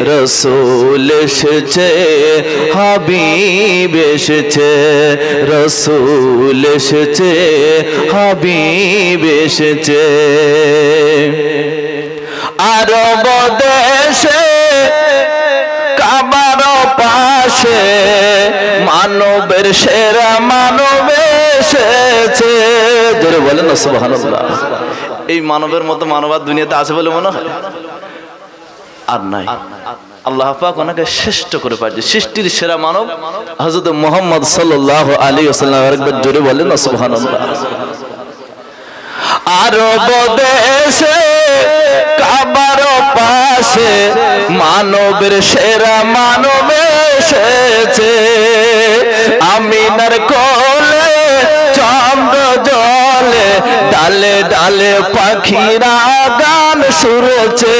রসূল এসেছে, হাবিব এসেছে, রসূল এসেছে, হাবিব এসেছে। আরব দেশে কাবার পাশে মানবের সেরা মানব এসেছে। জোরে বলেন না সুবহানাল্লাহ। এই মানবের মতো মানব আর দুনিয়াতে আছে বলে মনে হয়? আর নাই। আল্লাহ পাক ওনাকে শ্রেষ্ঠ করে পাঠিয়েছে, সৃষ্টির সেরা মানব হযরত মুহাম্মদ সাল্লাল্লাহু আলাইহি ওয়াসাল্লাম। একবার জোরে বলেন না সুবহানাল্লাহ। আরব দেশে কাবার পাশে মানবের সেরা মানব এসেছে। আমিনার কোলে চন্দ্র জলে ডালে ডালে পাখিরা গান শুনেছে।